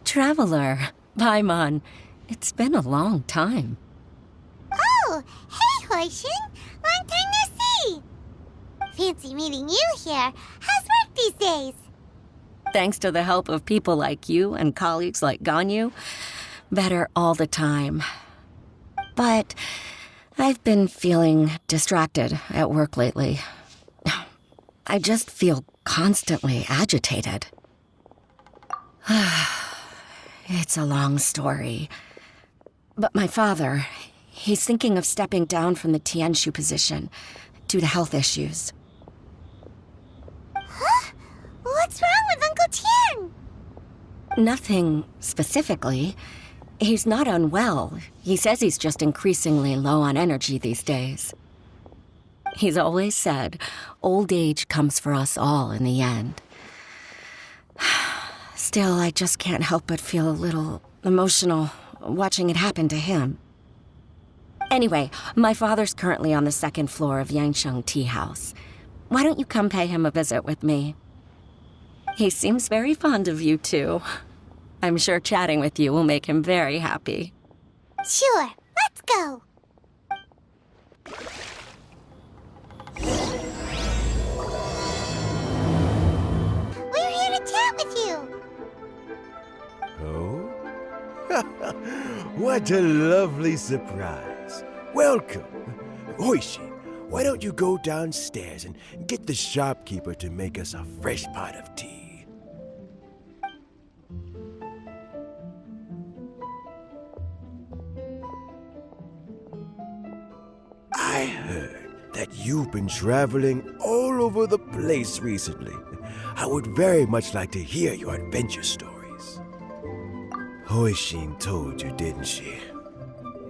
Traveler, Paimon, it's been a long time. Oh, hey, Hoishin! Long time no see! Fancy meeting you here. How's work these days? Thanks to the help of people like you and colleagues like Ganyu, better all the time. But I've been feeling distracted at work lately. I just feel constantly agitated. It's a long story. But my father, he's thinking of stepping down from the Tianshu position due to health issues. Huh? What's wrong with Uncle Tian? Nothing specifically. He's not unwell. He says he's just increasingly low on energy these days. He's always said, old age comes for us all in the end. Still, I just can't help but feel a little emotional watching it happen to him. Anyway, my father's currently on the second floor of Yangsheng Tea House. Why don't you come pay him a visit with me? He seems very fond of you, too. I'm sure chatting with you will make him very happy. Sure, let's go. We're here to chat with you. Oh? What a lovely surprise. Welcome. Hoishi, why don't you go downstairs and get the shopkeeper to make us a fresh pot of tea? I heard that you've been traveling all over the place recently. I would very much like to hear your adventure stories. Hoishin told you, didn't she?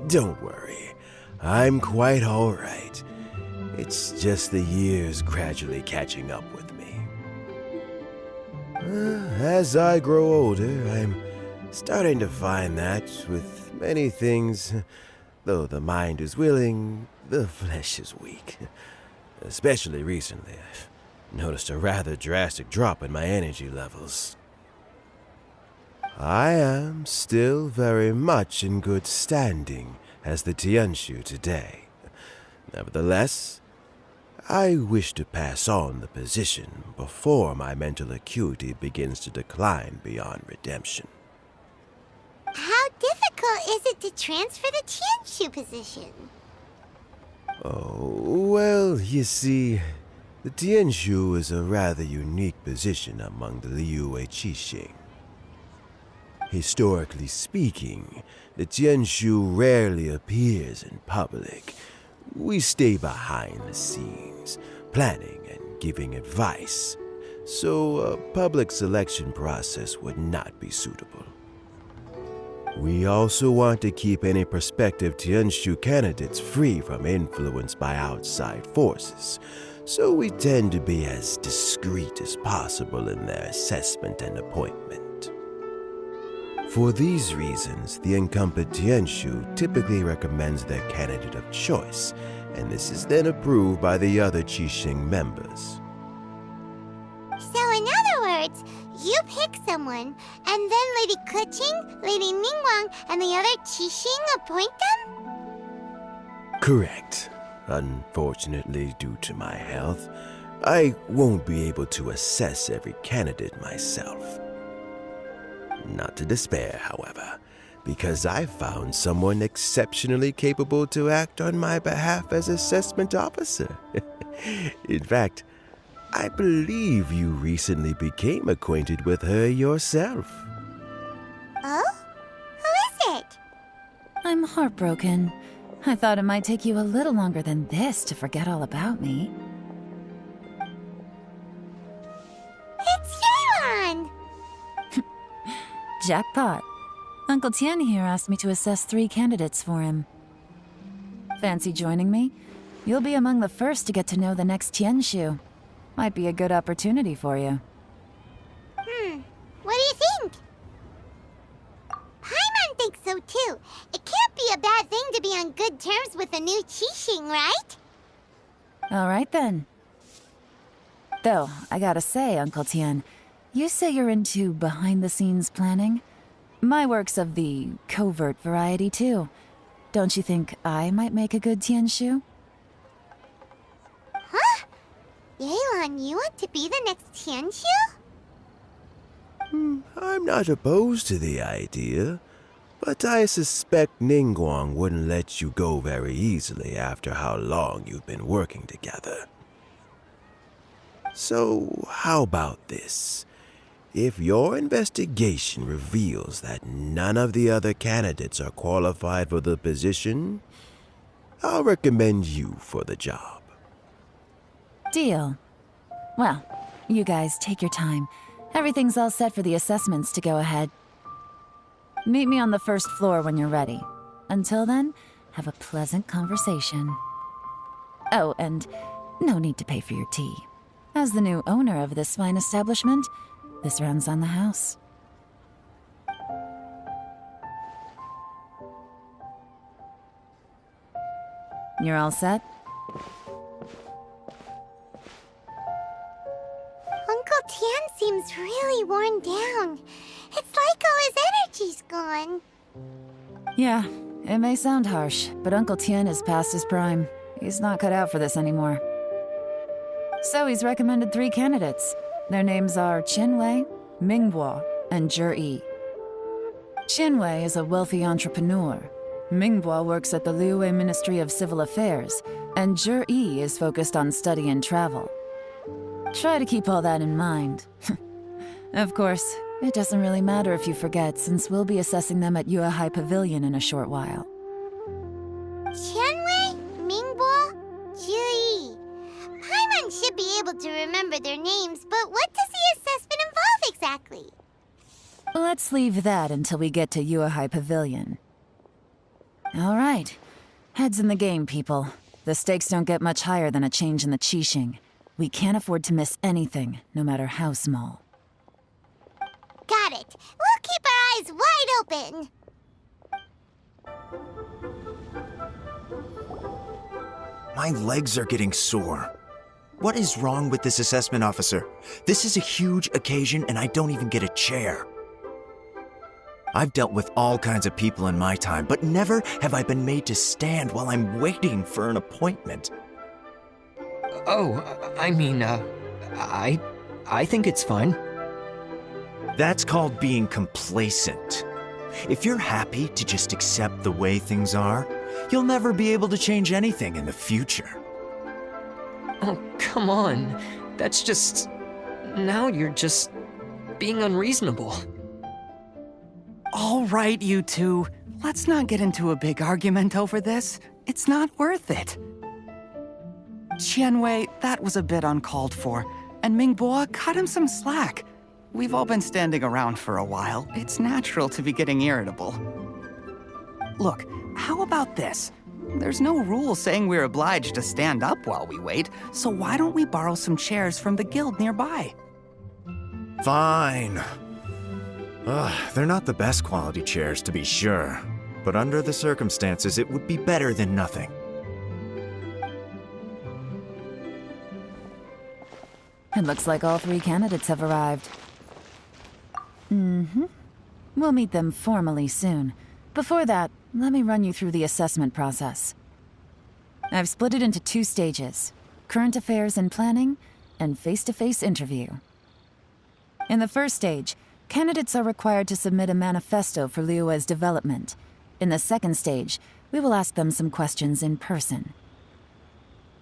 Don't worry, I'm quite all right. It's just the years gradually catching up with me. As I grow older, I'm starting to find that with many things, though the mind is willing, the flesh is weak. Especially recently, I've noticed a rather drastic drop in my energy levels. I am still very much in good standing as the Tianshu today. Nevertheless, I wish to pass on the position before my mental acuity begins to decline beyond redemption. How difficult is it to transfer the Tianshu position? Oh, well, you see, the Tianshu is a rather unique position among the Liyue Qixing. Historically speaking, the Tianshu rarely appears in public. We stay behind the scenes, planning and giving advice, so a public selection process would not be suitable. We also want to keep any prospective Tianshu candidates free from influence by outside forces, so we tend to be as discreet as possible in their assessment and appointment. For these reasons, the incumbent Tianshu typically recommends their candidate of choice, and this is then approved by the other Qixing members. So in other words, you pick someone, and then Lady Keqing, Lady Ningguang, and the other Qixing appoint them? Correct. Unfortunately, due to my health, I won't be able to assess every candidate myself. Not to despair, however, because I found someone exceptionally capable to act on my behalf as assessment officer. In fact, I believe you recently became acquainted with her yourself. Oh? Who is it? I'm heartbroken. I thought it might take you a little longer than this to forget all about me. It's Yeon! Jackpot. Uncle Tian here asked me to assess 3 candidates for him. Fancy joining me? You'll be among the first to get to know the next Tianshu. Might be a good opportunity for you. What do you think? Paimon thinks so too. It can't be a bad thing to be on good terms with a new Qixing, right? All right then. Though, I gotta say, Uncle Tian, you say you're into behind-the-scenes planning? My work's of the covert variety, too. Don't you think I might make a good Tianshu? Huh? Yelan, you want to be the next Tianshu? I'm not opposed to the idea, but I suspect Ningguang wouldn't let you go very easily after how long you've been working together. So, how about this? If your investigation reveals that none of the other candidates are qualified for the position, I'll recommend you for the job. Deal. Well, you guys take your time. Everything's all set for the assessments to go ahead. Meet me on the first floor when you're ready. Until then, have a pleasant conversation. Oh, and no need to pay for your tea. As the new owner of this fine establishment, this runs on the house. You're all set? Uncle Tian seems really worn down. It's like all his energy's gone. Yeah, it may sound harsh, but Uncle Tian is past his prime. He's not cut out for this anymore. So he's recommended 3 candidates. Their names are Qinwei, Mingbo, and Zhi. Qinwei is a wealthy entrepreneur. Mingbo works at the Liyue Ministry of Civil Affairs, and Zhi is focused on study and travel. Try to keep all that in mind. Of course, it doesn't really matter if you forget, since we'll be assessing them at Yuehai Pavilion in a short while. Qianwei, Mingbo, Zhi. Paimon should be able to remember their names, but what does the assessment involve exactly? Let's leave that until we get to Yuehai Pavilion. All right. Heads in the game, people. The stakes don't get much higher than a change in the Qixing. We can't afford to miss anything, no matter how small. Got it. We'll keep our eyes wide open. My legs are getting sore. What is wrong with this assessment officer? This is a huge occasion and I don't even get a chair. I've dealt with all kinds of people in my time, but never have I been made to stand while I'm waiting for an appointment. Oh, I mean, I think it's fine. That's called being complacent. If you're happy to just accept the way things are, you'll never be able to change anything in the future. Oh, come on. That's just... Now you're just being unreasonable. All right, you two. Let's not get into a big argument over this. It's not worth it. Qianwei, that was a bit uncalled for. And Mingbo, cut him some slack. We've all been standing around for a while. It's natural to be getting irritable. Look, how about this? There's no rule saying we're obliged to stand up while we wait, so why don't we borrow some chairs from the guild nearby? Fine. They're not the best quality chairs, to be sure. But under the circumstances, it would be better than nothing. It looks like all 3 candidates have arrived. We'll meet them formally soon. Before that, let me run you through the assessment process. I've split it into 2 stages: current affairs and planning, and face-to-face interview. In the first stage, candidates are required to submit a manifesto for Liyue's development. In the second stage, we will ask them some questions in person.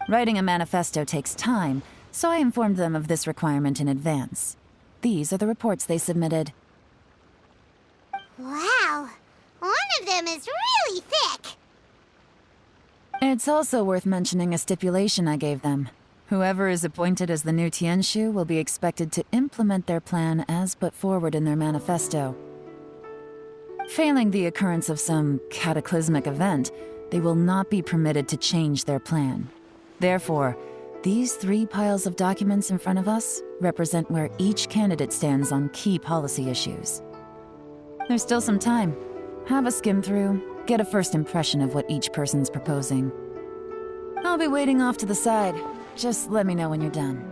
Writing a manifesto takes time, so I informed them of this requirement in advance. These are the reports they submitted. Wow. One of them is really thick. It's also worth mentioning a stipulation I gave them. Whoever is appointed as the new Tianshu will be expected to implement their plan as put forward in their manifesto. Failing the occurrence of some cataclysmic event, they will not be permitted to change their plan. Therefore, these 3 piles of documents in front of us represent where each candidate stands on key policy issues. There's still some time. Have a skim through, get a first impression of what each person's proposing. I'll be waiting off to the side. Just let me know when you're done.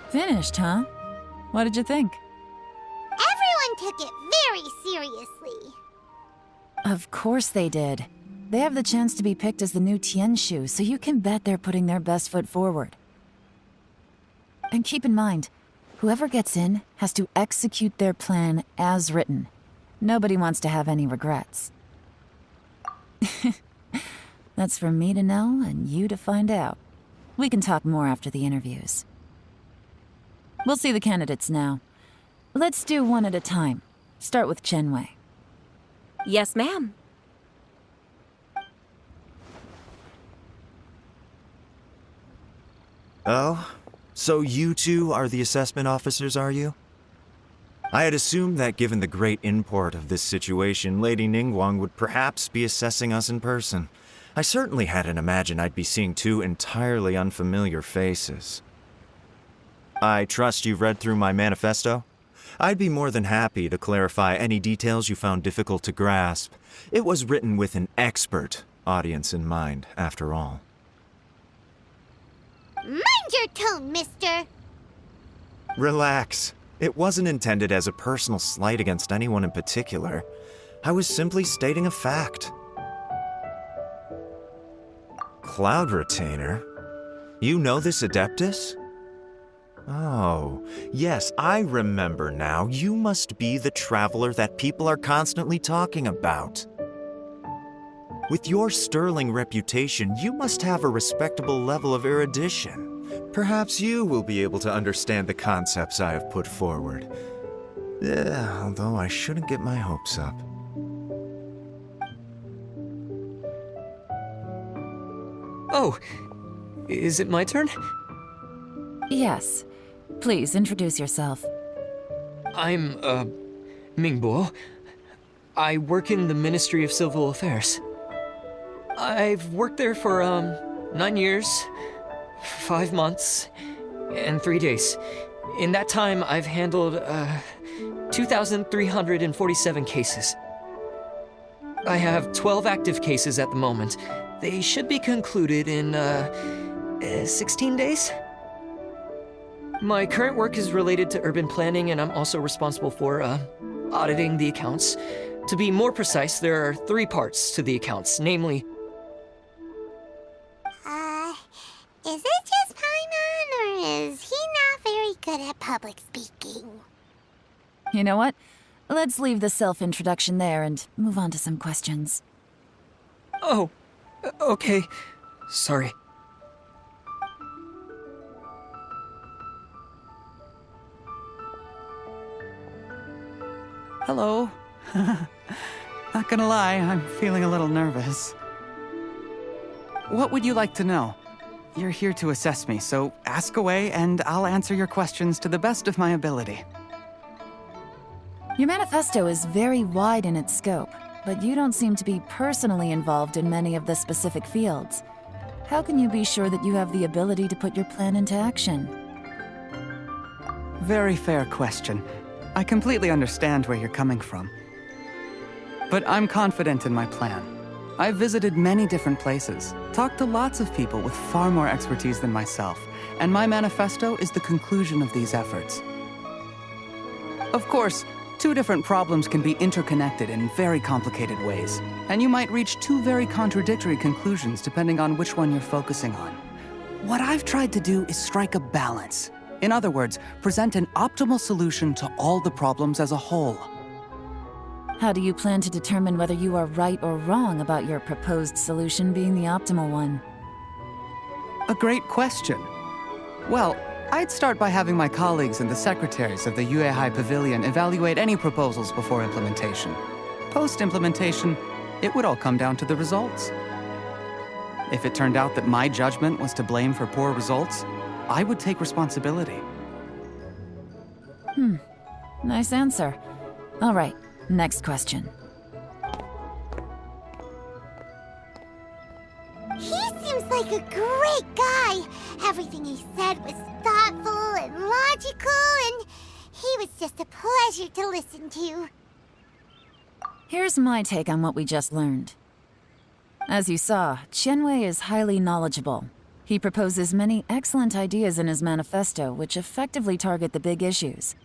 Finished, huh? What did you think? Everyone took it very seriously. Of course they did. They have the chance to be picked as the new Tianshu, so you can bet they're putting their best foot forward. And keep in mind, whoever gets in has to execute their plan as written. Nobody wants to have any regrets. That's for me to know and you to find out. We can talk more after the interviews. We'll see the candidates now. Let's do one at a time. Start with Chenwei. Yes, ma'am. Oh? So you two are the assessment officers, are you? I had assumed that given the great import of this situation, Lady Ningguang would perhaps be assessing us in person. I certainly hadn't imagined I'd be seeing two entirely unfamiliar faces. I trust you've read through my manifesto? I'd be more than happy to clarify any details you found difficult to grasp. It was written with an expert audience in mind, after all. Mind your tone, mister. Relax. It wasn't intended as a personal slight against anyone in particular. I was simply stating a fact. Cloud Retainer? You know this Adeptus? Oh, yes, I remember now. You must be the traveler that people are constantly talking about. With your sterling reputation, you must have a respectable level of erudition. Perhaps you will be able to understand the concepts I have put forward. Although I shouldn't get my hopes up. Oh, is it my turn? Yes. Please introduce yourself. I'm, Mingbo. I work in the Ministry of Civil Affairs. I've worked there for, 9 years, 5 months, and 3 days. In that time, I've handled, 2,347 cases. I have 12 active cases at the moment. They should be concluded in, 16 days? My current work is related to urban planning, and I'm also responsible for, auditing the accounts. To be more precise, there are 3 parts to the accounts, namely... Is it just Paimon, or is he not very good at public speaking? You know what? Let's leave the self-introduction there and move on to some questions. Oh, okay. Sorry. Hello. Not gonna lie, I'm feeling a little nervous. What would you like to know? You're here to assess me, so ask away and I'll answer your questions to the best of my ability. Your manifesto is very wide in its scope, but you don't seem to be personally involved in many of the specific fields. How can you be sure that you have the ability to put your plan into action? Very fair question. I completely understand where you're coming from. But I'm confident in my plan. I've visited many different places, talked to lots of people with far more expertise than myself, and my manifesto is the conclusion of these efforts. Of course, 2 different problems can be interconnected in very complicated ways, and you might reach 2 very contradictory conclusions depending on which one you're focusing on. What I've tried to do is strike a balance. In other words, present an optimal solution to all the problems as a whole. How do you plan to determine whether you are right or wrong about your proposed solution being the optimal one? A great question. Well, I'd start by having my colleagues and the secretaries of the Yuehai Pavilion evaluate any proposals before implementation. Post-implementation, it would all come down to the results. If it turned out that my judgment was to blame for poor results, I would take responsibility. Nice answer. All right, next question. He seems like a great guy. Everything he said was thoughtful and logical, and he was just a pleasure to listen to. Here's my take on what we just learned. As you saw, Chenwei is highly knowledgeable. He proposes many excellent ideas in his manifesto which effectively target the big issues.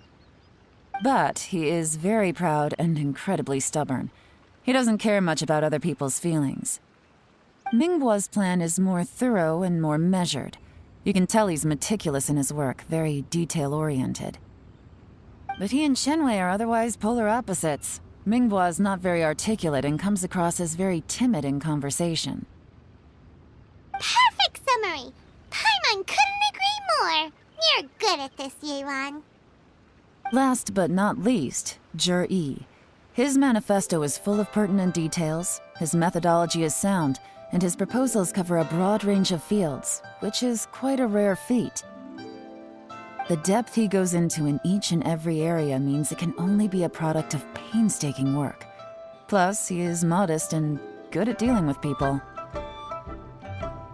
But he is very proud and incredibly stubborn. He doesn't care much about other people's feelings. Mingboa's plan is more thorough and more measured. You can tell he's meticulous in his work, very detail-oriented. But he and Shenwei are otherwise polar opposites. Mingboa is not very articulate and comes across as very timid in conversation. Perfect summary! Paimon couldn't agree more! You're good at this, Yewan. Last but not least, Jur-E. His manifesto is full of pertinent details, his methodology is sound, and his proposals cover a broad range of fields, which is quite a rare feat. The depth he goes into in each and every area means it can only be a product of painstaking work. Plus, he is modest and good at dealing with people.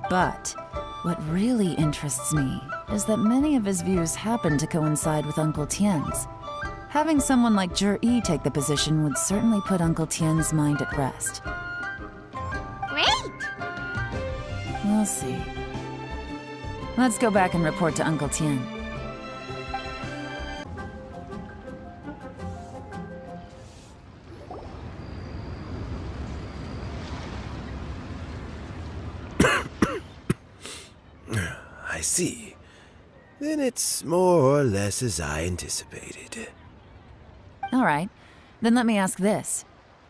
But what really interests me is that many of his views happen to coincide with Uncle Tien's. Having someone like Jur-E take the position would certainly put Uncle Tien's mind at rest. Great! We'll see. Let's go back and report to Uncle Tien. I see. Then it's more or less as I anticipated. All right, then let me ask this.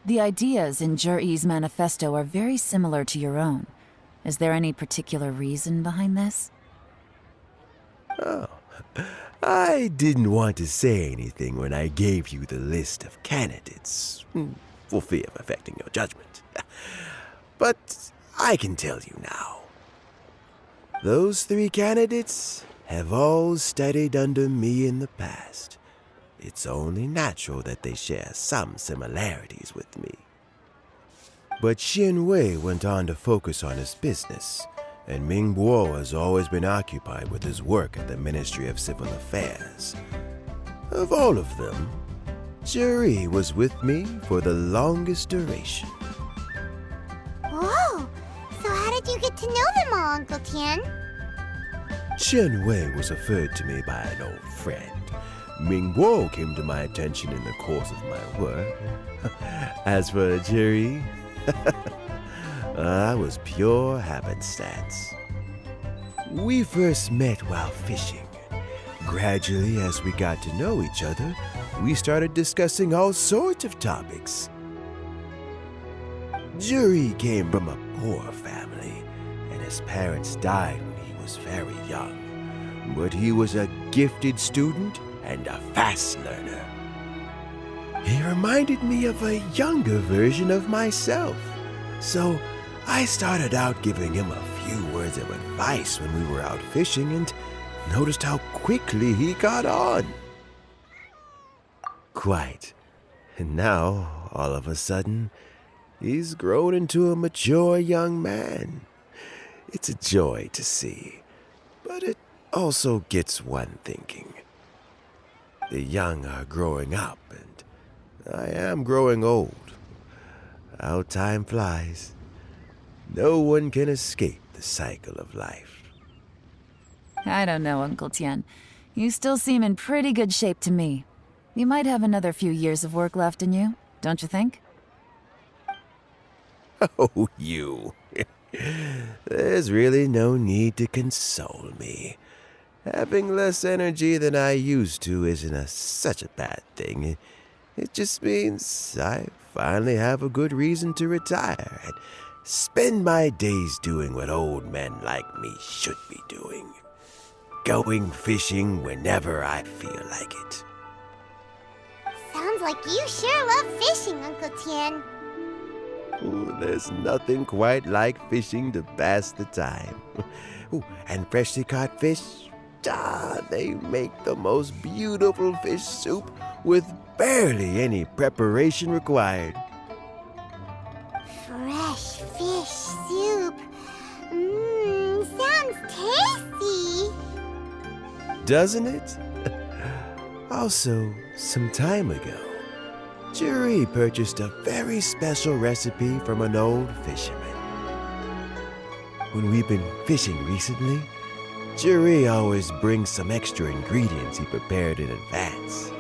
The ideas in Jur-E's manifesto are very similar to your own. Is there any particular reason behind this? Oh, I didn't want to say anything when I gave you the list of candidates, for fear of affecting your judgment. But I can tell you now. Those 3 candidates have all studied under me in the past. It's only natural that they share some similarities with me. But Shenwei went on to focus on his business, and Mingbo has always been occupied with his work at the Ministry of Civil Affairs. Of all of them, Jur-E was with me for the longest duration. Whoa! So how did you get to know them all, Uncle Tien? Shenwei was referred to me by an old friend. Mingbo came to my attention in the course of my work. As for Jur-E, I was pure happenstance. We first met while fishing. Gradually, as we got to know each other, we started discussing all sorts of topics. Jur-E came from a poor family, and his parents died when he was very young. But he was a gifted student and a fast learner. He reminded me of a younger version of myself, so I started out giving him a few words of advice when we were out fishing and noticed how quickly he got on. Quite. And now, all of a sudden, he's grown into a mature young man. It's a joy to see, but it also gets one thinking. The young are growing up, and I am growing old. How time flies. No one can escape the cycle of life. I don't know, Uncle Tien. You still seem in pretty good shape to me. You might have another few years of work left in you, don't you think? Oh, you. There's really no need to console me. Having less energy than I used to isn't such a bad thing. It just means I finally have a good reason to retire and spend my days doing what old men like me should be doing. Going fishing whenever I feel like it. Sounds like you sure love fishing, Uncle Tien. Ooh, there's nothing quite like fishing to pass the time. Ooh, and freshly caught fish, they make the most beautiful fish soup with barely any preparation required. Fresh fish soup. Sounds tasty. Doesn't it? Also, some time ago, Jur-E purchased a very special recipe from an old fisherman. when we've been fishing recently, Jerry always brings some extra ingredients he prepared in advance.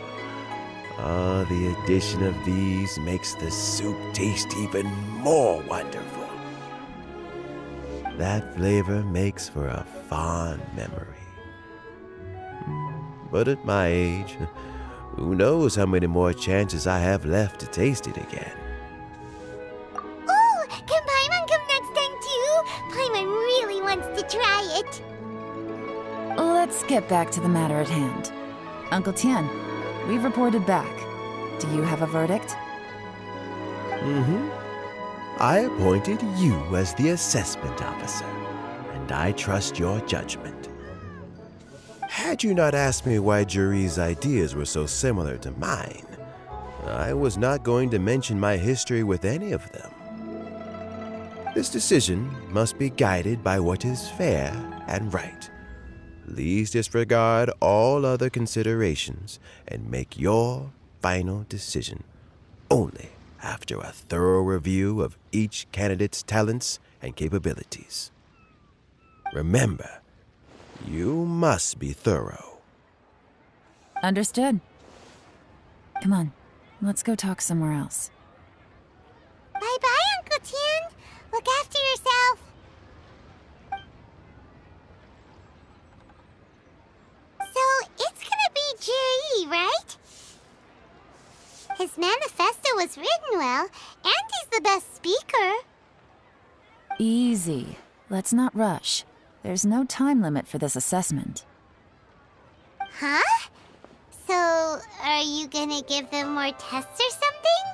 The addition of these makes the soup taste even more wonderful. That flavor makes for a fond memory. But at my age, who knows how many more chances I have left to taste it again. Ooh, can Paimon come next time too? Paimon really wants to try it. Let's get back to the matter at hand. Uncle Tian, we've reported back. Do you have a verdict? I appointed you as the assessment officer, and I trust your judgment. Had you not asked me why Juri's ideas were so similar to mine, I was not going to mention my history with any of them. This decision must be guided by what is fair and right. Please disregard all other considerations and make your final decision only after a thorough review of each candidate's talents and capabilities. Remember, you must be thorough. Understood. Come on, let's go talk somewhere else. Bye-bye, Uncle Tian. Look after yourself. So, it's gonna be Jerry, right? His manifesto was written well, and he's the best speaker. Easy. Let's not rush. There's no time limit for this assessment. Huh? So, are you gonna give them more tests or something?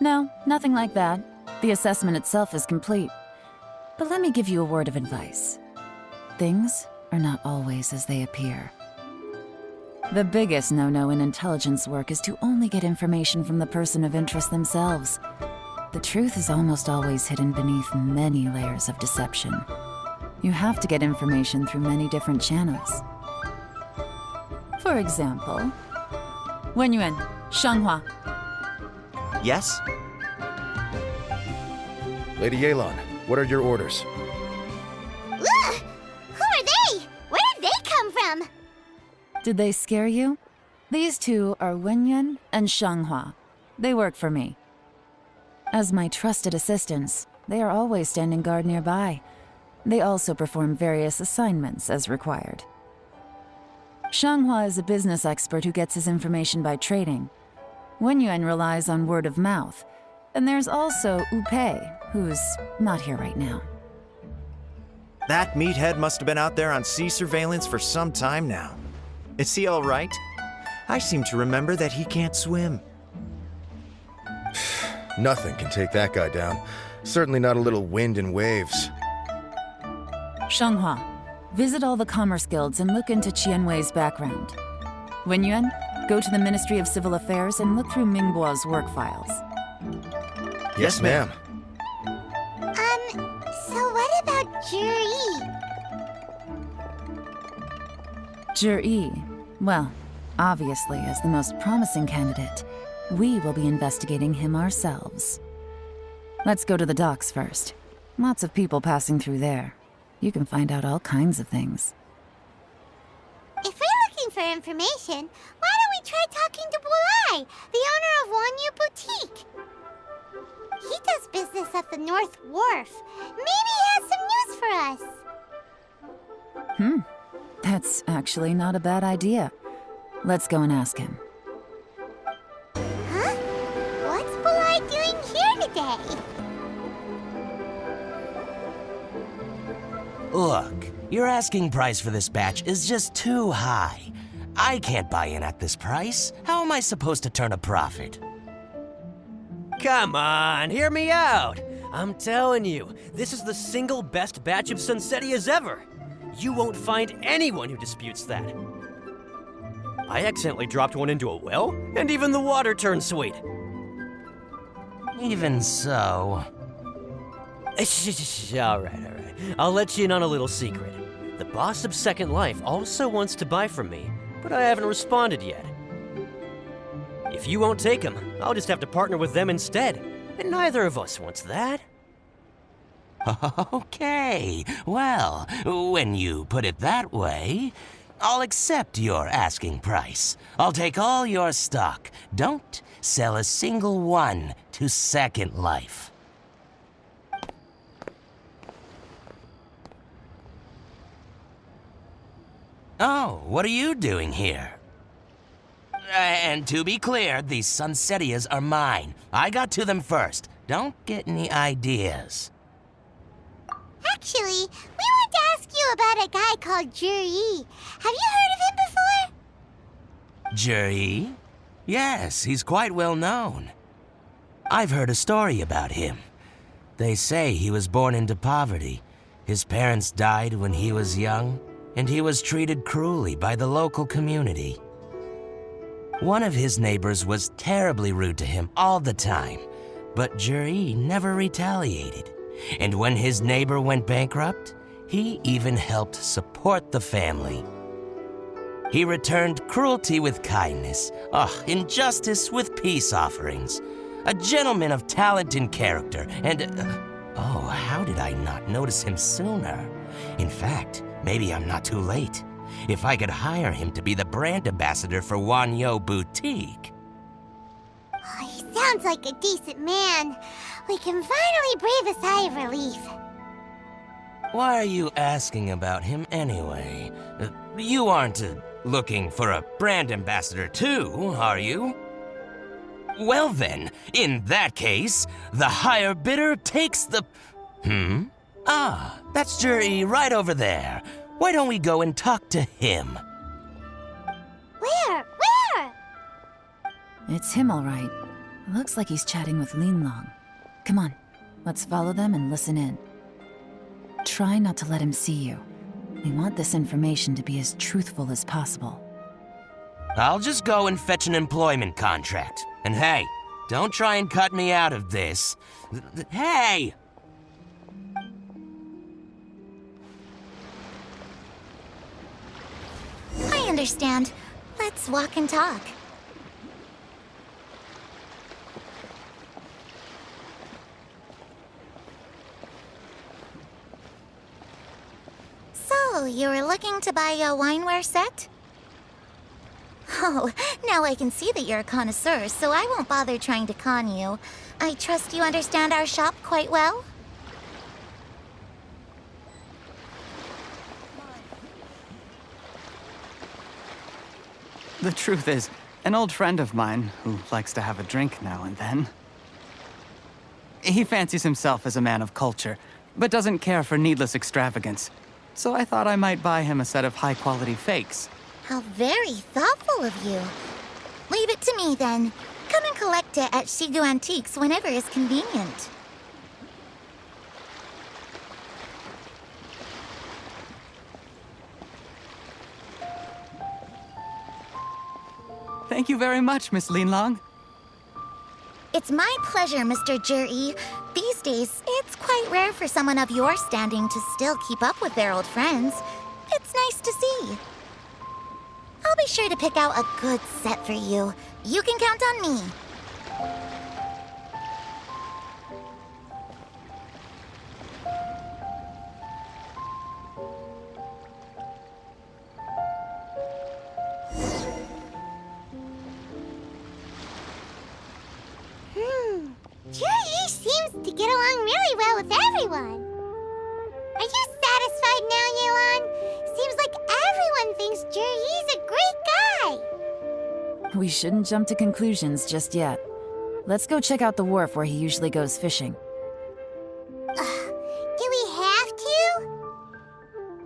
No, nothing like that. The assessment itself is complete. But let me give you a word of advice. Things are not always as they appear. The biggest no-no in intelligence work is to only get information from the person of interest themselves. The truth is almost always hidden beneath many layers of deception. You have to get information through many different channels. For example, Wenyuan, Shanghua. Yes? Lady Yelan, what are your orders? Ugh! Who are they? Where did they come from? Did they scare you? These two are Wenyuan and Shanghua. They work for me. As my trusted assistants, they are always standing guard nearby. They also perform various assignments as required. Shanghua is a business expert who gets his information by trading. Wenyuan relies on word of mouth. And there's also Upei, who's not here right now. That meathead must have been out there on sea surveillance for some time now. Is he all right? I seem to remember that he can't swim. Nothing can take that guy down. Certainly not a little wind and waves. Shanghua, visit all the commerce guilds and look into Qianwei's background. Wenyuan, go to the Ministry of Civil Affairs and look through Mingbo's work files. Yes, ma'am. So what about Juri? Juri, well, obviously as the most promising candidate, we will be investigating him ourselves. Let's go to the docks first. Lots of people passing through there. You can find out all kinds of things. If we're looking for information, why don't we try talking to Bulai, the owner of Wanyu Boutique? He does business at the North Wharf. Maybe he has some news for us. That's actually not a bad idea. Let's go and ask him. Huh? What's Bulai doing here today? Look, your asking price for this batch is just too high. I can't buy in at this price. How am I supposed to turn a profit? Come on, hear me out. I'm telling you, this is the single best batch of Sunsettias ever. You won't find anyone who disputes that. I accidentally dropped one into a well, and even the water turned sweet. Even so... All right. I'll let you in on a little secret. The boss of Second Life also wants to buy from me, but I haven't responded yet. If you won't take him, I'll just have to partner with them instead, and neither of us wants that. Okay, well, when you put it that way, I'll accept your asking price. I'll take all your stock. Don't sell a single one to Second Life. Oh, what are you doing here? And to be clear, these Sunsetias are mine. I got to them first. Don't get any ideas. Actually, we want to ask you about a guy called Juri. Have you heard of him before? Juri? Yes, he's quite well known. I've heard a story about him. They say he was born into poverty. His parents died when he was young, and he was treated cruelly by the local community. One of his neighbors was terribly rude to him all the time, but Juri never retaliated. And when his neighbor went bankrupt, he even helped support the family. He returned cruelty with kindness, injustice with peace offerings. A gentleman of talent and character, and how did I not notice him sooner? In fact, maybe I'm not too late. If I could hire him to be the brand ambassador for Wanyo Boutique. Oh, he sounds like a decent man. We can finally breathe a sigh of relief. Why are you asking about him anyway? You aren't looking for a brand ambassador too, are you? Well then, in that case, the higher bidder takes the... That's Juri right over there. Why don't we go and talk to him? Where? It's him, all right. Looks like he's chatting with Linlong. Come on, let's follow them and listen in. Try not to let him see you. We want this information to be as truthful as possible. I'll just go and fetch an employment contract. And hey, don't try and cut me out of this. Hey! I understand. Let's walk and talk. So, you were looking to buy a wineware set? Oh, now I can see that you're a connoisseur, so I won't bother trying to con you. I trust you understand our shop quite well? The truth is, an old friend of mine, who likes to have a drink now and then, he fancies himself as a man of culture, but doesn't care for needless extravagance. So I thought I might buy him a set of high-quality fakes. How very thoughtful of you. Leave it to me, then. Come and collect it at Shigu Antiques whenever is convenient. Thank you very much, Miss Linlong. It's my pleasure, Mr. Juri. These days, it's quite rare for someone of your standing to still keep up with their old friends. It's nice to see. I'll be sure to pick out a good set for you. You can count on me. Juri seems to get along really well with everyone. Are you satisfied now, Yelan? Seems like everyone thinks Juri's a great guy. We shouldn't jump to conclusions just yet. Let's go check out the wharf where he usually goes fishing. Do we have to?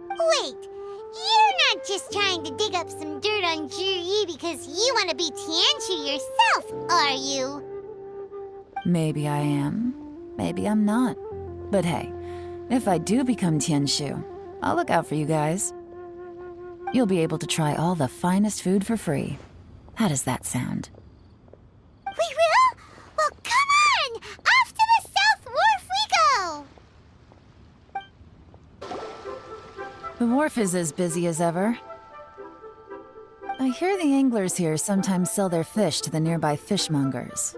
Wait, you're not just trying to dig up some dirt on Juri because you want to be Tianshu yourself, are you? Maybe I am, maybe I'm not. But hey, if I do become Tianshu, I'll look out for you guys. You'll be able to try all the finest food for free. How does that sound? We will? Well, come on! Off to the South Wharf we go! The wharf is as busy as ever. I hear the anglers here sometimes sell their fish to the nearby fishmongers.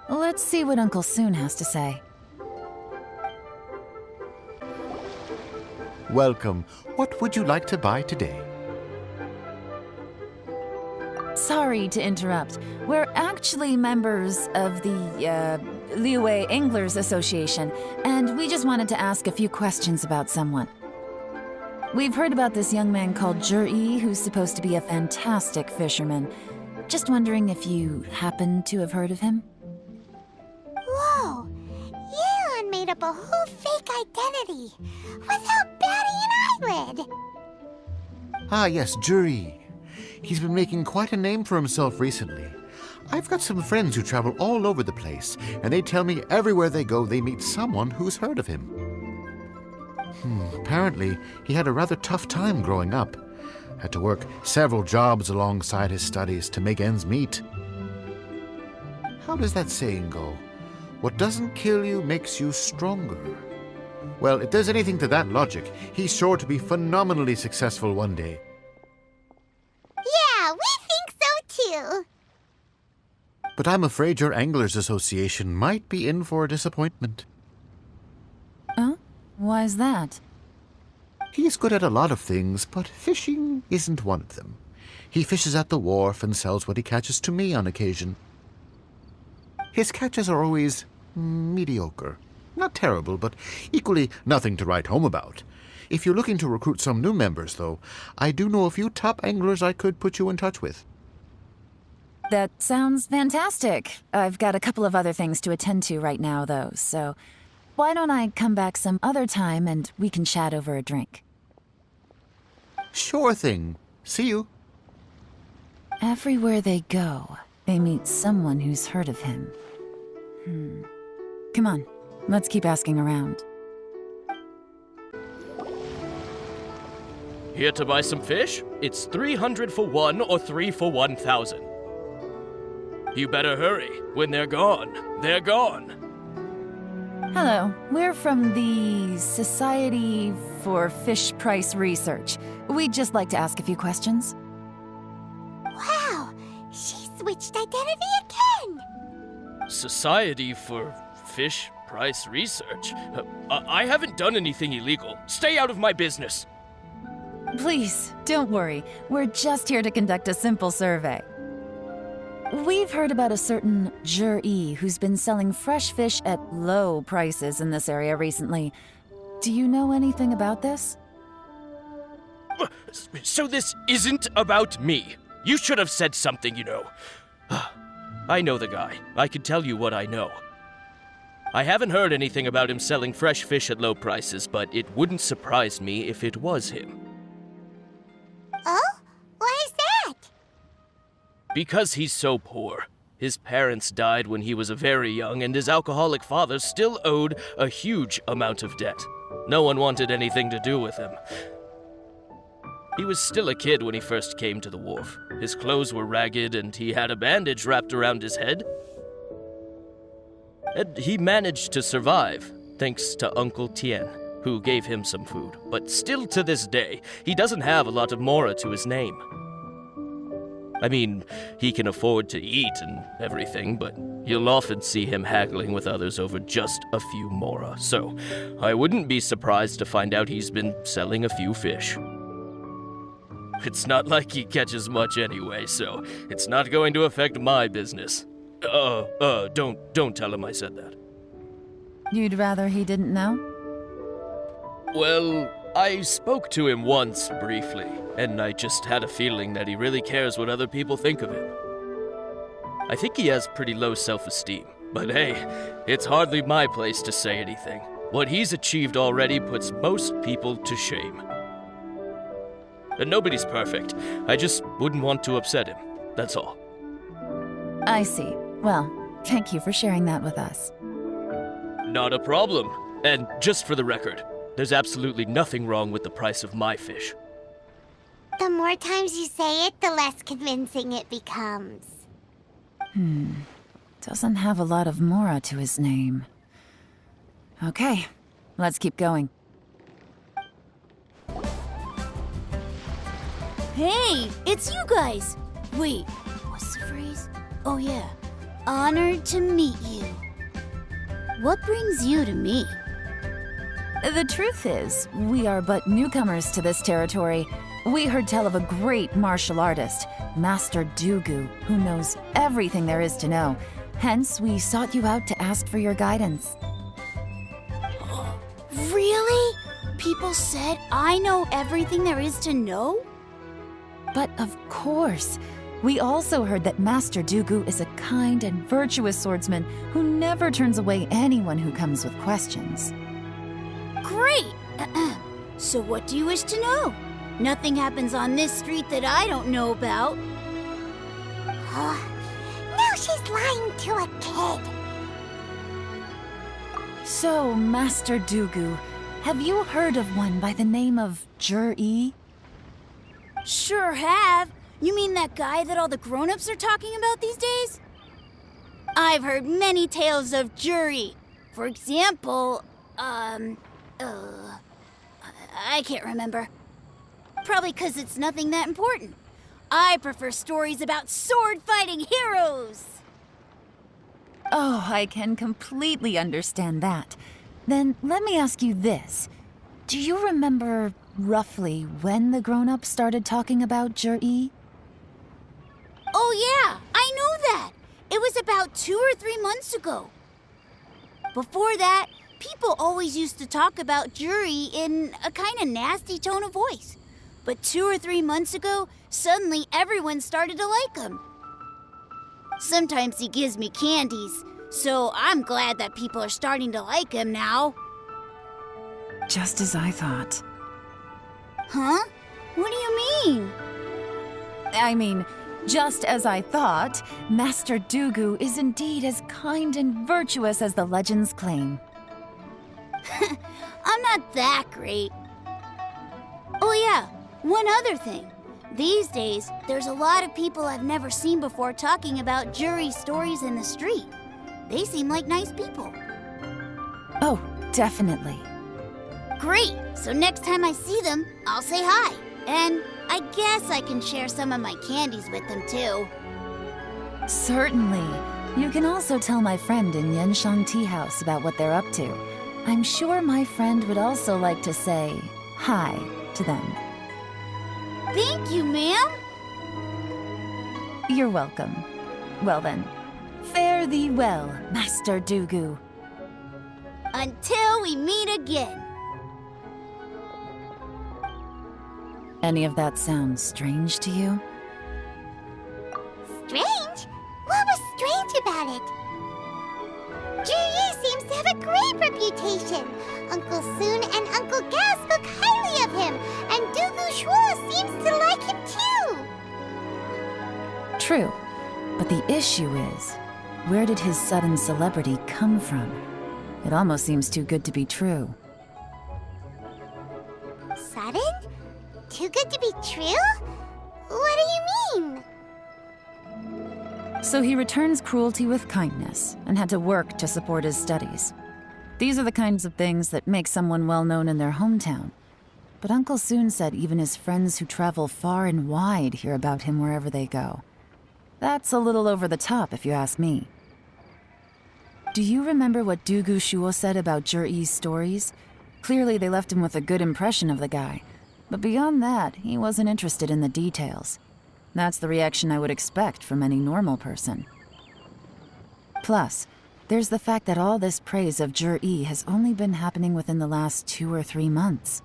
Let's see what Uncle Soon has to say. welcome. What would you like to buy today? Sorry to interrupt. We're actually members of the, Liyue Anglers Association, and we just wanted to ask a few questions about someone. We've heard about this young man called Zhi, who's supposed to be a fantastic fisherman. Just wondering if you happen to have heard of him? Whoa! Yeon made up a whole fake identity without batting an eyelid! Ah, yes, Zhi. He's been making quite a name for himself recently. I've got some friends who travel all over the place, and they tell me everywhere they go they meet someone who's heard of him. Apparently, he had a rather tough time growing up. Had to work several jobs alongside his studies to make ends meet. How does that saying go? What doesn't kill you makes you stronger. Well, if there's anything to that logic, he's sure to be phenomenally successful one day. Yeah, we think so too! But I'm afraid your Anglers Association might be in for a disappointment. Oh? Why's that? He's good at a lot of things, but fishing isn't one of them. He fishes at the wharf and sells what he catches to me on occasion. His catches are always mediocre. Not terrible, but equally nothing to write home about. If you're looking to recruit some new members, though, I do know a few top anglers I could put you in touch with. That sounds fantastic. I've got a couple of other things to attend to right now, though, so why don't I come back some other time and we can chat over a drink? Sure thing. See you. Everywhere they go, they meet someone who's heard of him. Come on, let's keep asking around. Here to buy some fish? It's 300 for 1 or 3 for 1,000. You better hurry. When they're gone, they're gone. Hello, we're from the Society for Fish Price Research. We'd just like to ask a few questions. Wow! She switched identity again! Society for Fish Price Research? I haven't done anything illegal. Stay out of my business. Please, don't worry. We're just here to conduct a simple survey. We've heard about a certain Zhi who's been selling fresh fish at low prices in this area recently. Do you know anything about this? So this isn't about me. You should have said something, you know. I know the guy. I can tell you what I know. I haven't heard anything about him selling fresh fish at low prices, but it wouldn't surprise me if it was him. Oh? Why is that? Because he's so poor. His parents died when he was very young, and his alcoholic father still owed a huge amount of debt. No one wanted anything to do with him. He was still a kid when he first came to the wharf. His clothes were ragged, and he had a bandage wrapped around his head. And he managed to survive, thanks to Uncle Tien, who gave him some food. But still to this day, he doesn't have a lot of mora to his name. I mean, he can afford to eat and everything, but you'll often see him haggling with others over just a few mora. So, I wouldn't be surprised to find out he's been selling a few fish. It's not like he catches much anyway, so it's not going to affect my business. Don't tell him I said that. You'd rather he didn't know? Well, I spoke to him once briefly, and I just had a feeling that he really cares what other people think of him. I think he has pretty low self-esteem, but hey, it's hardly my place to say anything. What he's achieved already puts most people to shame. And nobody's perfect. I just wouldn't want to upset him, that's all. I see. Well, thank you for sharing that with us. Not a problem. And just for the record, there's absolutely nothing wrong with the price of my fish. The more times you say it, the less convincing it becomes. Doesn't have a lot of mora to his name. Okay, let's keep going. Hey, it's you guys! Wait, what's the phrase? Oh yeah, honored to meet you. What brings you to me? The truth is, we are but newcomers to this territory. We heard tell of a great martial artist, Master Dugu, who knows everything there is to know. Hence, we sought you out to ask for your guidance. Really? People said I know everything there is to know? But of course, we also heard that Master Dugu is a kind and virtuous swordsman who never turns away anyone who comes with questions. Great! So what do you wish to know? Nothing happens on this street that I don't know about. Now she's lying to a kid. So, Master Dugu, have you heard of one by the name of Jur-E? Sure have. You mean that guy that all the grown-ups are talking about these days? I've heard many tales of Juri. For example, I can't remember. Probably 'cause it's nothing that important. I prefer stories about sword-fighting heroes. Oh, I can completely understand that. Then let me ask you this. Do you remember roughly when the grown-ups started talking about Jur-E? Oh yeah, I know that. It was about 2 or 3 months ago. Before that, people always used to talk about Juri in a kind of nasty tone of voice. But 2 or 3 months ago, suddenly everyone started to like him. Sometimes he gives me candies, so I'm glad that people are starting to like him now. Just as I thought. Huh? What do you mean? I mean, just as I thought, Master Dugu is indeed as kind and virtuous as the legends claim. I'm not that great. Oh yeah, one other thing. These days, there's a lot of people I've never seen before talking about Juri stories in the street. They seem like nice people. Oh, definitely. Great! So next time I see them, I'll say hi. And I guess I can share some of my candies with them too. Certainly. You can also tell my friend in GENSHIN Tea House about what they're up to. I'm sure my friend would also like to say hi to them. Thank you, ma'am. You're welcome. Well then, fare thee well, Master Dugu. Until we meet again. Any of that sound strange to you? Strange? What was strange about it? Ji seems to have a great reputation. Uncle Soon and Uncle Gao spoke highly of him, and Dugu Shuo seems to like him too. True, but the issue is, where did his sudden celebrity come from? It almost seems too good to be true. Sudden? Too good to be true? What do you mean? So he returns cruelty with kindness and had to work to support his studies. These are the kinds of things that make someone well known in their hometown. But Uncle Soon said even his friends who travel far and wide hear about him wherever they go. That's a little over the top, if you ask me. Do you remember what Dugu Shuo said about Jur-E's stories? Clearly they left him with a good impression of the guy. But beyond that, he wasn't interested in the details. That's the reaction I would expect from any normal person. Plus, there's the fact that all this praise of Jur-E has only been happening within the last 2 or 3 months.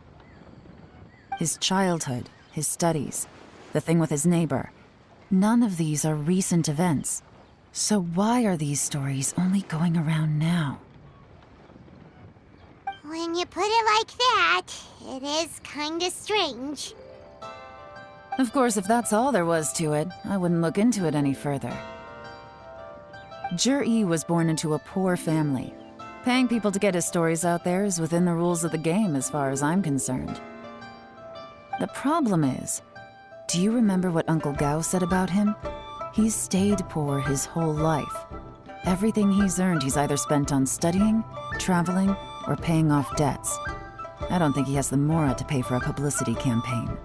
His childhood, his studies, the thing with his neighbor, none of these are recent events. So why are these stories only going around now? When you put it like that, it is kinda strange. Of course, if that's all there was to it, I wouldn't look into it any further. Jur-E was born into a poor family. Paying people to get his stories out there is within the rules of the game as far as I'm concerned. The problem is, do you remember what Uncle Gao said about him? He's stayed poor his whole life. Everything he's earned he's either spent on studying, traveling, or paying off debts. I don't think he has the mora to pay for a publicity campaign.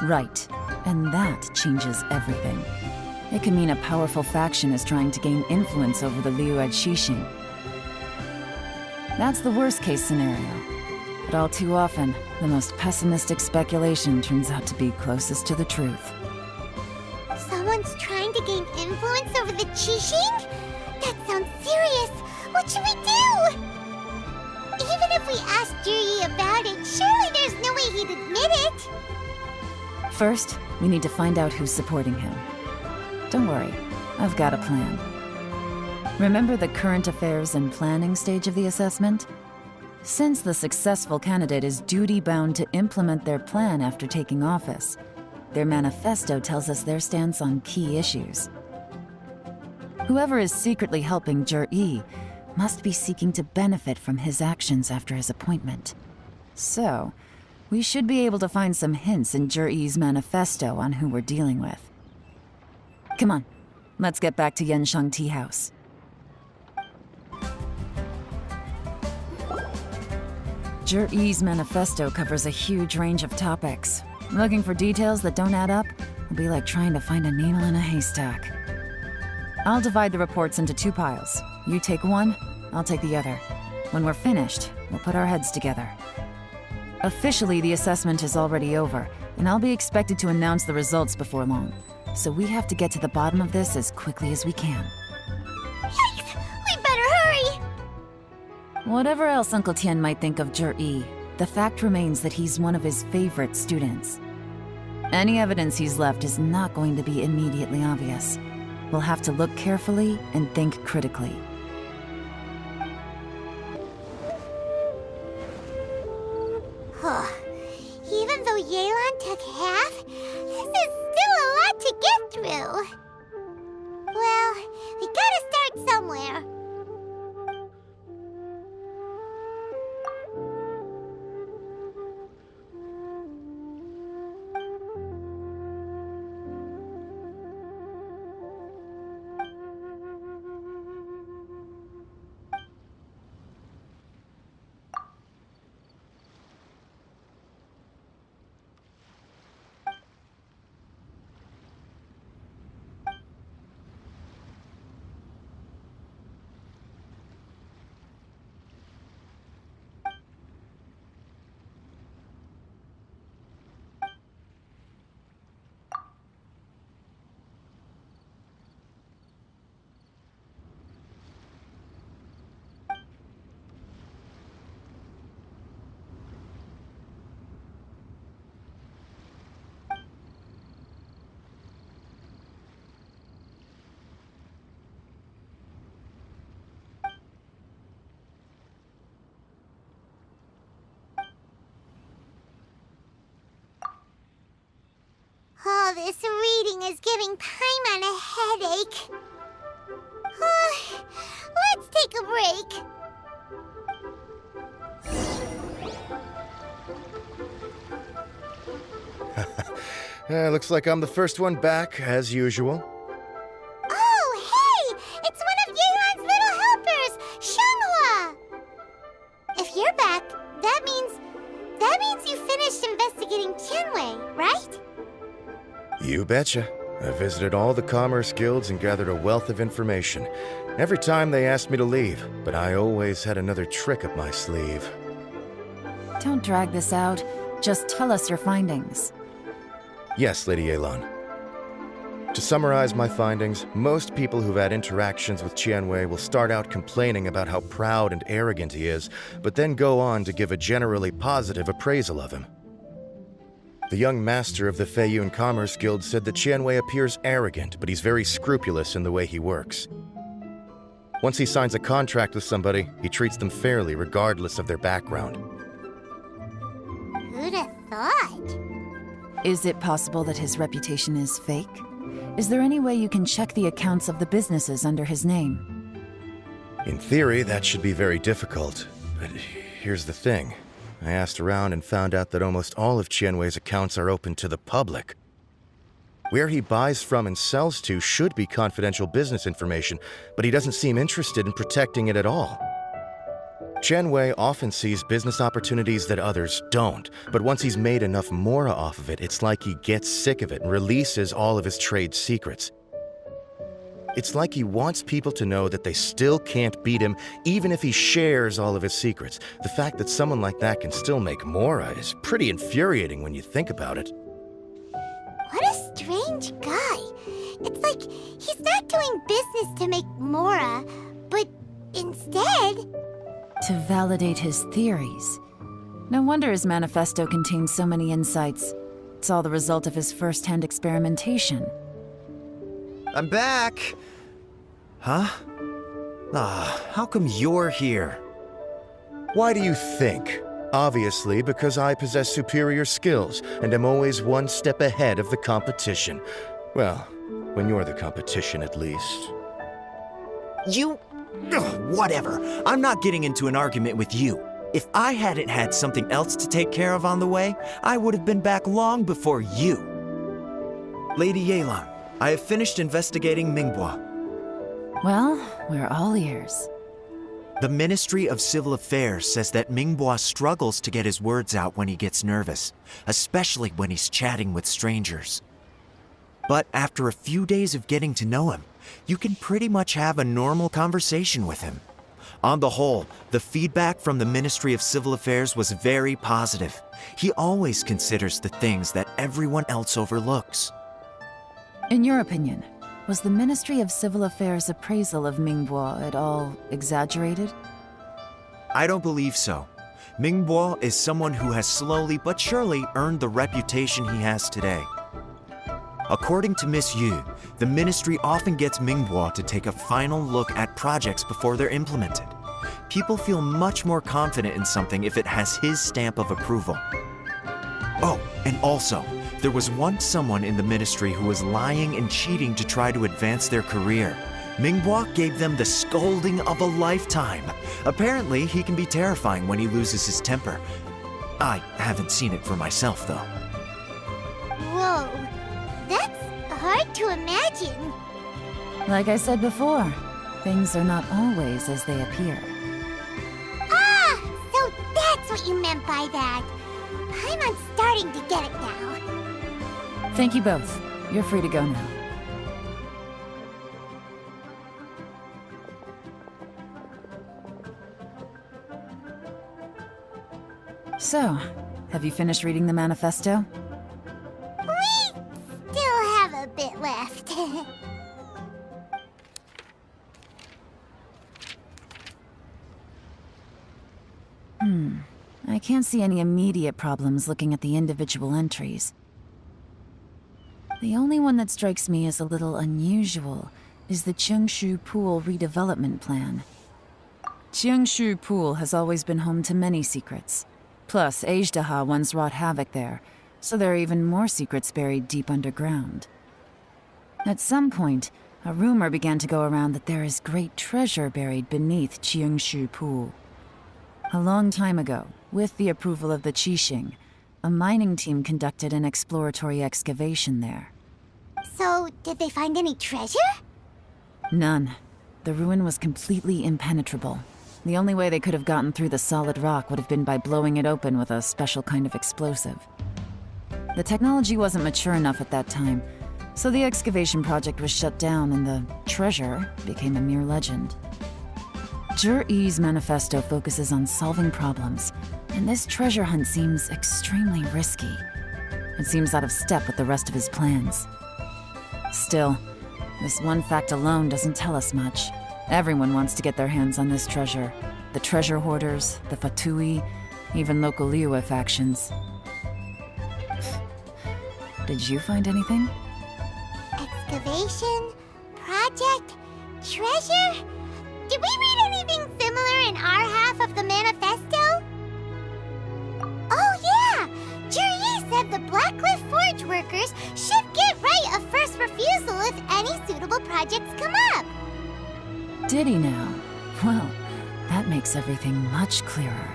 Right, and that changes everything. It can mean a powerful faction is trying to gain influence over the Liu at Xixing. That's the worst-case scenario. But all too often, the most pessimistic speculation turns out to be closest to the truth. Someone's trying to gain influence over the Qixing? That sounds serious. What should we do? Even if we asked Jiri about it, surely there's no way he'd admit it. First, we need to find out who's supporting him. Don't worry, I've got a plan. Remember the current affairs and planning stage of the assessment? Since the successful candidate is duty-bound to implement their plan after taking office, their manifesto tells us their stance on key issues. Whoever is secretly helping Jir-E must be seeking to benefit from his actions after his appointment. So, we should be able to find some hints in Jir-E's manifesto on who we're dealing with. Come on, let's get back to Yenshang Tea House. Jir-E's manifesto covers a huge range of topics. Looking for details that don't add up will be like trying to find a needle in a haystack. I'll divide the reports into 2 piles. You take one, I'll take the other. When we're finished, we'll put our heads together. Officially, the assessment is already over, and I'll be expected to announce the results before long. So we have to get to the bottom of this as quickly as we can. Yikes! We better hurry! Whatever else Uncle Tian might think of Jir-E, the fact remains that he's one of his favorite students. Any evidence he's left is not going to be immediately obvious. We'll have to look carefully and think critically. Even though Yelan took half, this is still a lot to get through. Well, we gotta start somewhere. Oh, this reading is giving Paimon a headache. Let's take a break. Looks like I'm the first one back, as usual. Oh, hey! It's one of Yelan's little helpers, Shanghua! If you're back, that means you finished investigating Tianwei, right? You betcha. I visited all the commerce guilds and gathered a wealth of information. Every time they asked me to leave, but I always had another trick up my sleeve. Don't drag this out. Just tell us your findings. Yes, Lady Yelan. To summarize my findings, most people who've had interactions with Tianwei will start out complaining about how proud and arrogant he is, but then go on to give a generally positive appraisal of him. The young master of the Feiyun Commerce Guild said that Tianwei appears arrogant, but he's very scrupulous in the way he works. Once he signs a contract with somebody, he treats them fairly regardless of their background. Who'd have thought? Is it possible that his reputation is fake? Is there any way you can check the accounts of the businesses under his name? In theory, that should be very difficult, but here's the thing. I asked around and found out that almost all of Tianwei's accounts are open to the public. Where he buys from and sells to should be confidential business information, but he doesn't seem interested in protecting it at all. Tianwei often sees business opportunities that others don't, but once he's made enough mora off of it, it's like he gets sick of it and releases all of his trade secrets. It's like he wants people to know that they still can't beat him, even if he shares all of his secrets. The fact that someone like that can still make Mora is pretty infuriating when you think about it. What a strange guy. It's like he's not doing business to make Mora, but instead... To validate his theories. No wonder his manifesto contains so many insights. It's all the result of his first-hand experimentation. I'm back! Huh? How come you're here? Why do you think? Obviously, because I possess superior skills and am always one step ahead of the competition. Well, when you're the competition, at least. You... Ugh, whatever. I'm not getting into an argument with you. If I hadn't had something else to take care of on the way, I would have been back long before you. Lady Yelan, I have finished investigating Mingbois. Well, we're all ears. The Ministry of Civil Affairs says that Mingbois struggles to get his words out when he gets nervous, especially when he's chatting with strangers. But after a few days of getting to know him, you can pretty much have a normal conversation with him. On the whole, the feedback from the Ministry of Civil Affairs was very positive. He always considers the things that everyone else overlooks. In your opinion, was the Ministry of Civil Affairs' appraisal of Mingbois at all exaggerated? I don't believe so. Mingbois is someone who has slowly but surely earned the reputation he has today. According to Miss Yu, the ministry often gets Mingbois to take a final look at projects before they're implemented. People feel much more confident in something if it has his stamp of approval. Oh, and also, there was once someone in the ministry who was lying and cheating to try to advance their career. Mingbois gave them the scolding of a lifetime. Apparently, he can be terrifying when he loses his temper. I haven't seen it for myself, though. Whoa, that's hard to imagine. Like I said before, things are not always as they appear. Ah, so that's what you meant by that. I'm starting to get it now. Thank you both. You're free to go now. So, have you finished reading the manifesto? We still have a bit left. I can't see any immediate problems looking at the individual entries. The only one that strikes me as a little unusual is the Cheongshu Pool redevelopment plan. Cheongshu Pool has always been home to many secrets. Plus, Ajdaha once wrought havoc there, so there are even more secrets buried deep underground. At some point, a rumor began to go around that there is great treasure buried beneath Cheongshu Pool. A long time ago, with the approval of the Qixing, a mining team conducted an exploratory excavation there. So, did they find any treasure? None. The ruin was completely impenetrable. The only way they could have gotten through the solid rock would have been by blowing it open with a special kind of explosive. The technology wasn't mature enough at that time, so the excavation project was shut down and the treasure became a mere legend. Zhi-Yi's manifesto focuses on solving problems, and this treasure hunt seems extremely risky. It seems out of step with the rest of his plans. Still, this one fact alone doesn't tell us much. Everyone wants to get their hands on this treasure. The treasure hoarders, the Fatui, even local Liyue factions. Did you find anything? Excavation? Project? Treasure? Did we read anything similar in our half of the manifesto? Oh yeah! Zhi-Yi said the Blackcliff Forge workers should get right of first refusal if any suitable projects come up. Did he now? Well, that makes everything much clearer.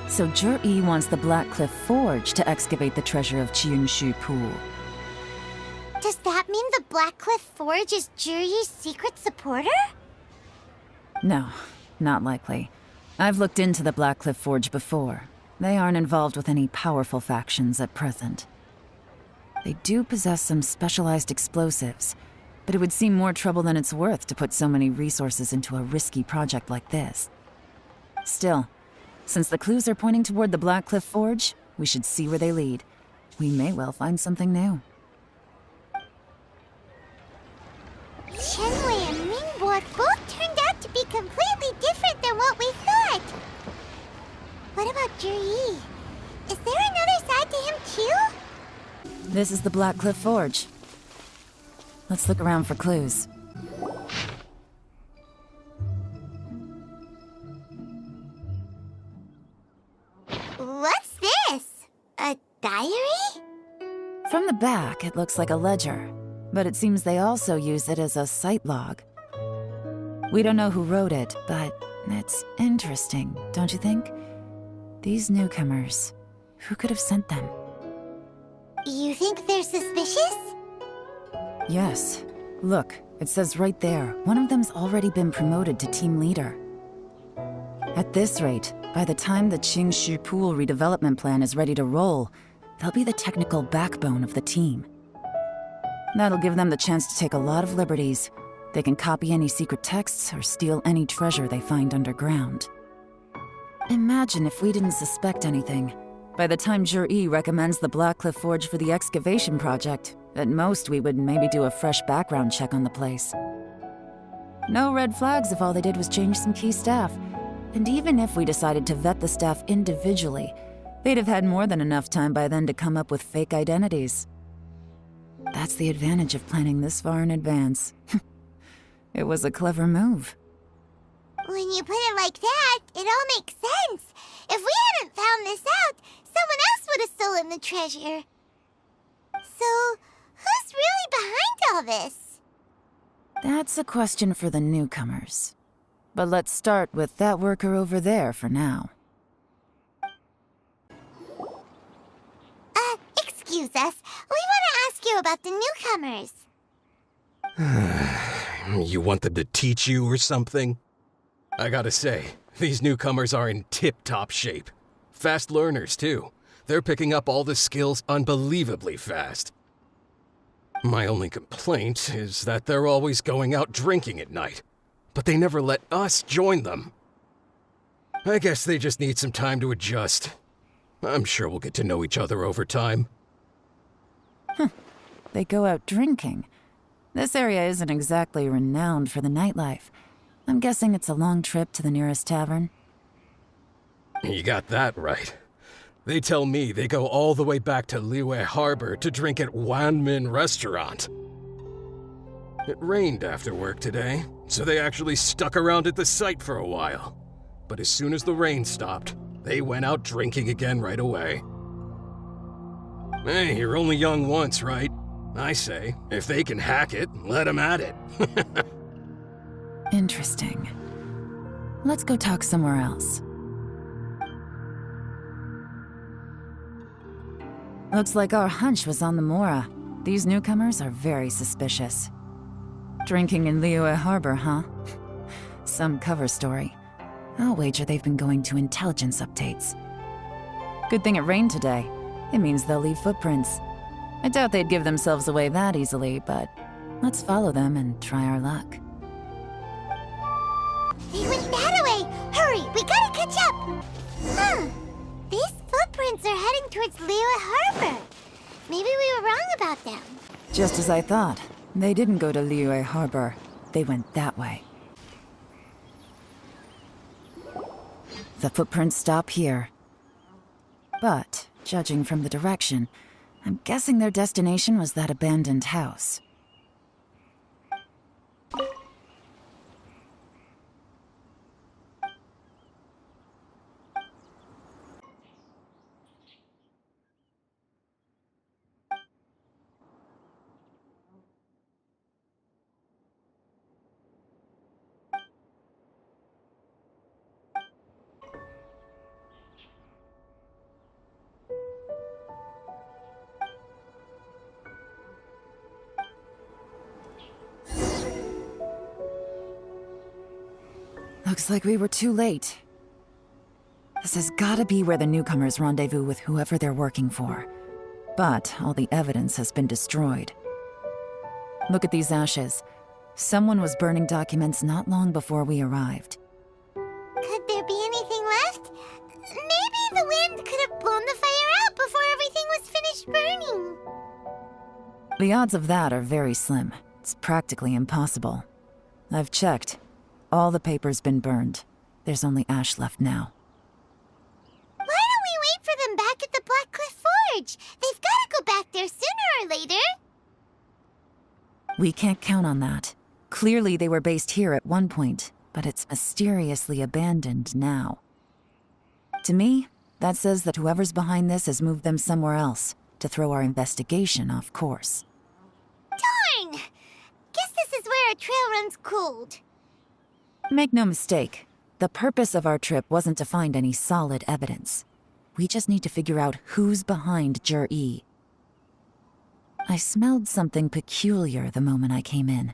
So Zhi-Yi wants the Blackcliff Forge to excavate the treasure of Cheongshu Pool. Does that mean the Blackcliff Forge is Zhi-Yi's secret supporter? No, not likely. I've looked into the Blackcliff Forge before. They aren't involved with any powerful factions at present. They do possess some specialized explosives, but it would seem more trouble than it's worth to put so many resources into a risky project like this. Still, since the clues are pointing toward the Blackcliff Forge, we should see where they lead. We may well find something new. Shenwei and Mingbo both turned out to be completely different than what we thought. What about Juri? Is there another side to him too? This is the Blackcliff Forge. Let's look around for clues. What's this? A diary? From the back, it looks like a ledger, but it seems they also use it as a site log. We don't know who wrote it, but it's interesting, don't you think? These newcomers, who could have sent them? You think they're suspicious? Yes. Look, it says right there, one of them's already been promoted to team leader. At this rate, by the time the Qingshu Pool redevelopment plan is ready to roll, they'll be the technical backbone of the team. That'll give them the chance to take a lot of liberties. They can copy any secret texts or steal any treasure they find underground. Imagine if we didn't suspect anything. By the time Juri recommends the Blackcliff Forge for the excavation project, at most we would maybe do a fresh background check on the place. No red flags if all they did was change some key staff. And even if we decided to vet the staff individually, they'd have had more than enough time by then to come up with fake identities. That's the advantage of planning this far in advance. It was a clever move. When you put it like that, it all makes sense. If we hadn't found this out, someone else would have stolen the treasure. So, who's really behind all this? That's a question for the newcomers. But let's start with that worker over there for now. Excuse us. We want to ask you about the newcomers. You want them to teach you or something? I gotta say, these newcomers are in tip-top shape. Fast learners, too. They're picking up all the skills unbelievably fast. My only complaint is that they're always going out drinking at night, but they never let us join them. I guess they just need some time to adjust. I'm sure we'll get to know each other over time. They go out drinking. This area isn't exactly renowned for the nightlife. I'm guessing it's a long trip to the nearest tavern. You got that right. They tell me they go all the way back to Liyue Harbor to drink at Wanmin Restaurant. It rained after work today, so they actually stuck around at the site for a while. But as soon as the rain stopped, they went out drinking again right away. Hey, you're only young once, right? I say, if they can hack it, let them at it. Interesting. Let's go talk somewhere else. Looks like our hunch was on the Mora. These newcomers are very suspicious. Drinking in Liyue Harbor, huh? Some cover story. I'll wager they've been going to intelligence updates. Good thing it rained today. It means they'll leave footprints. I doubt they'd give themselves away that easily, but let's follow them and try our luck. They went that way! Hurry, we gotta catch up! These footprints are heading towards Liyue Harbor. Maybe we were wrong about them. Just as I thought. They didn't go to Liyue Harbor. They went that way. The footprints stop here. But, judging from the direction, I'm guessing their destination was that abandoned house. Looks like we were too late. This has gotta be where the newcomers rendezvous with whoever they're working for. But all the evidence has been destroyed. Look at these ashes. Someone was burning documents not long before we arrived. Could there be anything left? Maybe the wind could have blown the fire out before everything was finished burning. The odds of that are very slim. It's practically impossible. I've checked. All the paper's been burned. There's only ash left now. Why don't we wait for them back at the Black Cliff Forge? They've got to go back there sooner or later. We can't count on that. Clearly they were based here at one point, but it's mysteriously abandoned now. To me, that says that whoever's behind this has moved them somewhere else to throw our investigation off course. Darn! Guess this is where our trail runs cold. Make no mistake, the purpose of our trip wasn't to find any solid evidence. We just need to figure out who's behind Jur-E. I smelled something peculiar the moment I came in.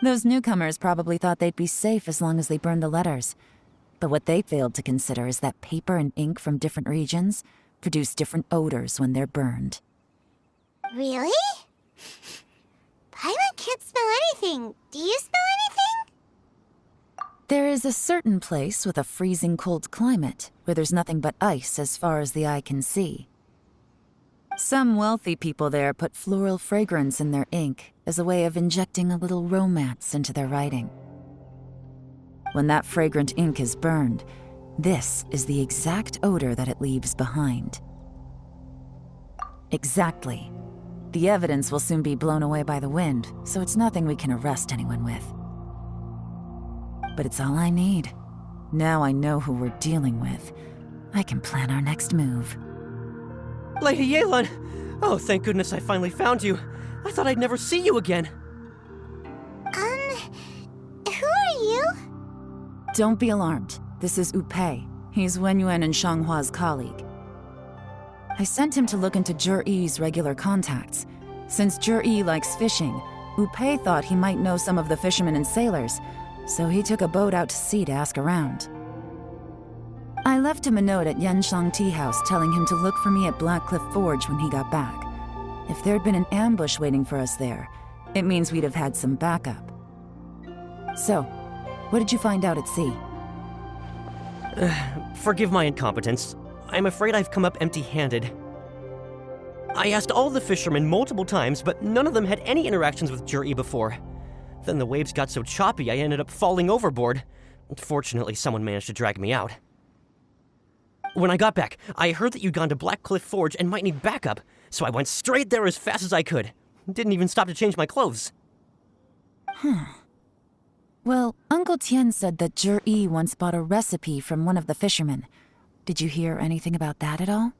Those newcomers probably thought they'd be safe as long as they burned the letters. But what they failed to consider is that paper and ink from different regions produce different odors when they're burned. Really? Paimon can't smell anything. Do you smell anything? There is a certain place with a freezing cold climate where there's nothing but ice as far as the eye can see. Some wealthy people there put floral fragrance in their ink as a way of injecting a little romance into their writing. When that fragrant ink is burned, this is the exact odor that it leaves behind. Exactly. The evidence will soon be blown away by the wind, so it's nothing we can arrest anyone with. But it's all I need. Now I know who we're dealing with. I can plan our next move. Lady Yelan! Oh, thank goodness I finally found you. I thought I'd never see you again. Who are you? Don't be alarmed. This is Upei. He's Wenyuan and Shanghua's colleague. I sent him to look into Jur-E's regular contacts. Since Jur-E likes fishing, Upei thought he might know some of the fishermen and sailors, so he took a boat out to sea to ask around. I left him a note at Yenshang Tea House telling him to look for me at Black Cliff Forge when he got back. If there'd been an ambush waiting for us there, it means we'd have had some backup. So, what did you find out at sea? Forgive my incompetence. I'm afraid I've come up empty-handed. I asked all the fishermen multiple times, but none of them had any interactions with Jur-E before. Then the waves got so choppy I ended up falling overboard. Fortunately, someone managed to drag me out. When I got back, I heard that you'd gone to Black Cliff Forge and might need backup, so I went straight there as fast as I could. Didn't even stop to change my clothes. Well, Uncle Tien said that Jur-E once bought a recipe from one of the fishermen. Did you hear anything about that at all?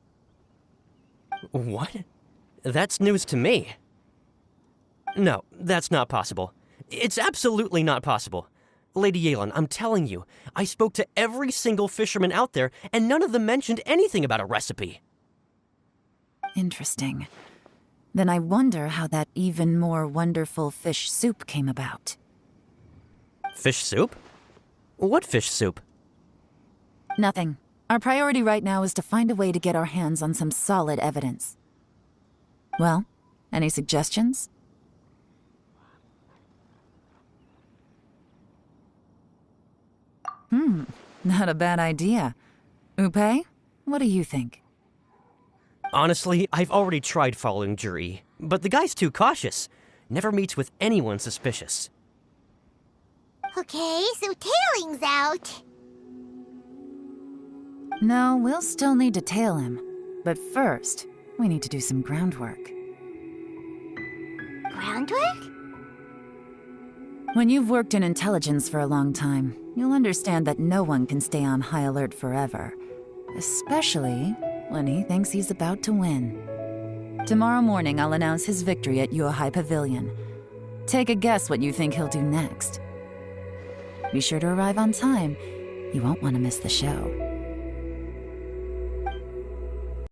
What? That's news to me. No, that's not possible. It's absolutely not possible. Lady Yelan, I'm telling you, I spoke to every single fisherman out there, and none of them mentioned anything about a recipe. Interesting. Then I wonder how that even more wonderful fish soup came about. Fish soup? What fish soup? Nothing. Our priority right now is to find a way to get our hands on some solid evidence. Well, any suggestions? Not a bad idea. Upei, what do you think? Honestly, I've already tried following Jur-E, but the guy's too cautious. Never meets with anyone suspicious. Okay, so tailing's out. No, we'll still need to tail him. But first, we need to do some groundwork. Groundwork? When you've worked in intelligence for a long time, you'll understand that no one can stay on high alert forever. Especially when he thinks he's about to win. Tomorrow morning, I'll announce his victory at Yuehai Pavilion. Take a guess what you think he'll do next. Be sure to arrive on time. You won't want to miss the show.